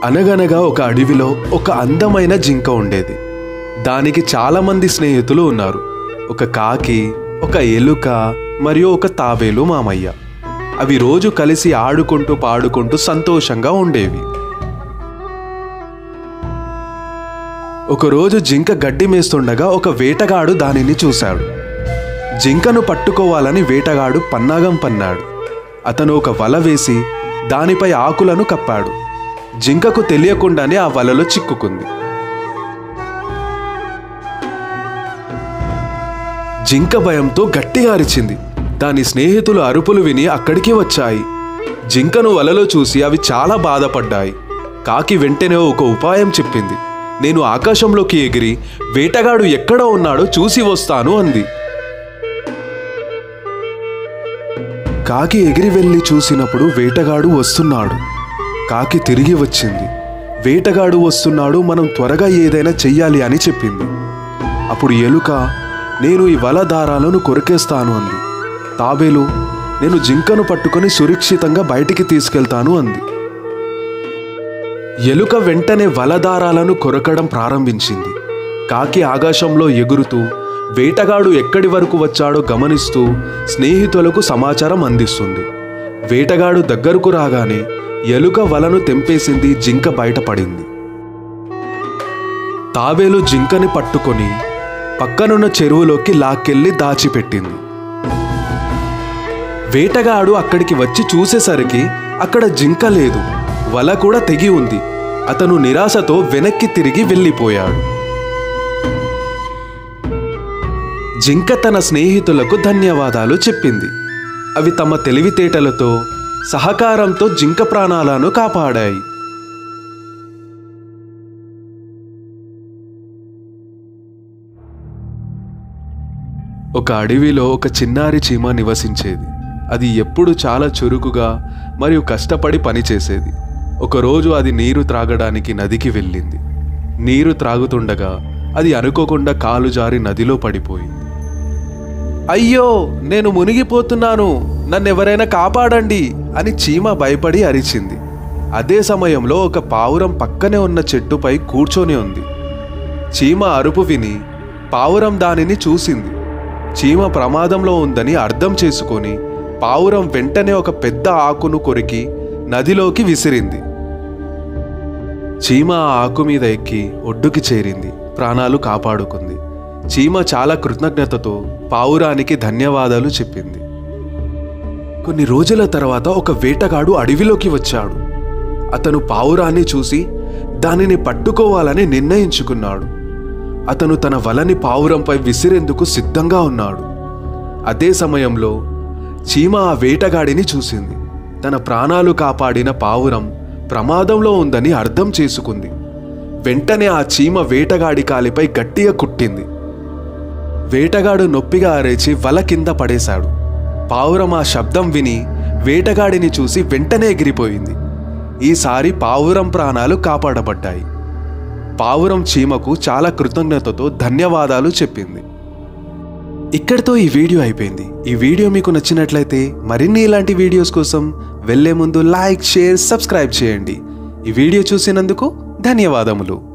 అనగనగా ఒక అడవిలో ఒక అందమైన జింక ఉండేది. దానికి చాలా మంది స్నేహితులు ఉన్నారు. ఒక కాకి, ఒక ఎలుక మరియు ఒక తాబేలు మామయ్య. అవి రోజు కలిసి ఆడుకుంటూ పాడుకుంటూ సంతోషంగా ఉండేవి. ఒకరోజు జింక గడ్డి మేస్తుండగా ఒక వేటగాడు దానిని చూశాడు. జింకను పట్టుకోవాలని వేటగాడు పన్నాగం పన్నాడు. అతను ఒక వల వేసి దానిపై ఆకులను కప్పాడు. జింకకు తెలియకుండానే ఆ వలలో చిక్కుకుంది. జింక భయంతో గట్టిగా అరిచింది. దాని స్నేహితులు అరుపులు విని అక్కడికి వచ్చాయి. జింకను వలలో చూసి అవి చాలా బాధపడ్డాయి. కాకి వెంటనే ఒక ఉపాయం చెప్పింది. నేను ఆకాశంలోకి ఎగిరి వేటగాడు ఎక్కడ ఉన్నాడో చూసి వస్తాను అంది. కాకి ఎగిరి వెళ్ళి చూసినప్పుడు వేటగాడు వస్తున్నాడు. కాకి తిరిగి వచ్చింది. వేటగాడు వస్తున్నాడు, మనం త్వరగా ఏదైనా చెయ్యాలి అని చెప్పింది. అప్పుడు ఎలుక, నేను ఈ వల దారాలను కొరికేస్తాను అంది. తాబేలు, నేను జింకను పట్టుకొని సురక్షితంగా బయటికి తీసుకెళ్తాను అంది. ఎలుక వెంటనే వల దారాలను కొరకడం ప్రారంభించింది. కాకి ఆకాశంలో ఎగురుతూ వేటగాడు ఎక్కడి వరకు వచ్చాడో గమనిస్తూ స్నేహితులకు సమాచారం అందిస్తుంది. వేటగాడు దగ్గరకు రాగానే ఎలుక వలను తెంపేసింది. జింక బయటపడింది. తాబేలు జింకని పట్టుకొని పక్కనున్న చెరువులోకి లాక్కెళ్ళి దాచిపెట్టింది. వేటగాడు అక్కడికి వచ్చి చూసేసరికి అక్కడ జింక లేదు, వల కూడా తెగి ఉంది. అతను నిరాశతో వెనక్కి తిరిగి వెళ్ళిపోయాడు. జింక తన స్నేహితులకు ధన్యవాదాలు చెప్పింది. అవి తమ తెలివితేటలతో, సహకారంతో జింక ప్రాణాలను కాపాడాయి. ఒక అడవిలో ఒక చిన్నారి చీమ నివసించేది. అది ఎప్పుడు చాలా చురుకుగా మరియు కష్టపడి పనిచేసేది. ఒకరోజు అది నీరు త్రాగడానికి నదికి వెళ్ళింది. నీరు త్రాగుతుండగా అది అనుకోకుండా కాలు జారి నదిలో పడిపోయింది. అయ్యో, నేను మునిగిపోతున్నాను, నన్నెవరైనా కాపాడండి అని చీమ భయపడి అరిచింది. అదే సమయంలో ఒక పావురం పక్కనే ఉన్న చెట్టుపై కూర్చొని ఉంది. చీమ అరుపు విని పావురం దానిని చూసింది. చీమ ప్రమాదంలో ఉందని అర్థం చేసుకొని పావురం వెంటనే ఒక పెద్ద ఆకును కొరికి నదిలోకి విసిరింది. చీమ ఆ ఆకు మీద ఎక్కి ఒడ్డుకి చేరింది. ప్రాణాలు కాపాడుకుంది. చీమ చాలా కృతజ్ఞతతో పావురానికి ధన్యవాదాలు చెప్పింది. కొన్ని రోజుల తర్వాత ఒక వేటగాడు అడవిలోకి వచ్చాడు. అతను పావురాన్ని చూసి దానిని పట్టుకోవాలని నిర్ణయించుకున్నాడు. అతను తన వలని పావురంపై విసిరేందుకు సిద్ధంగా ఉన్నాడు. అదే సమయంలో చీమ ఆ వేటగాడిని చూసింది. తన ప్రాణాలు కాపాడిన పావురం ప్రమాదంలో ఉందని అర్థం చేసుకుంది. వెంటనే ఆ చీమ వేటగాడి కాలిపై గట్టిగా కుట్టింది. వేటగాడు నొప్పిగా అరిచి వల కింద పడేశాడు. పావురం ఆ శబ్దం విని వేటగాడిని చూసి వెంటనే ఎగిరిపోయింది. ఈసారి పావురం ప్రాణాలు కాపాడబడ్డాయి. పావురం చీమకు చాలా కృతజ్ఞతతో ధన్యవాదాలు చెప్పింది. ఇక్కడితో ఈ వీడియో అయిపోయింది. ఈ వీడియో మీకు నచ్చినట్లయితే మరిన్ని ఇలాంటి వీడియోస్ కోసం వెళ్ళే ముందు లైక్, షేర్, సబ్స్క్రైబ్ చేయండి. ఈ వీడియో చూసినందుకు ధన్యవాదములు.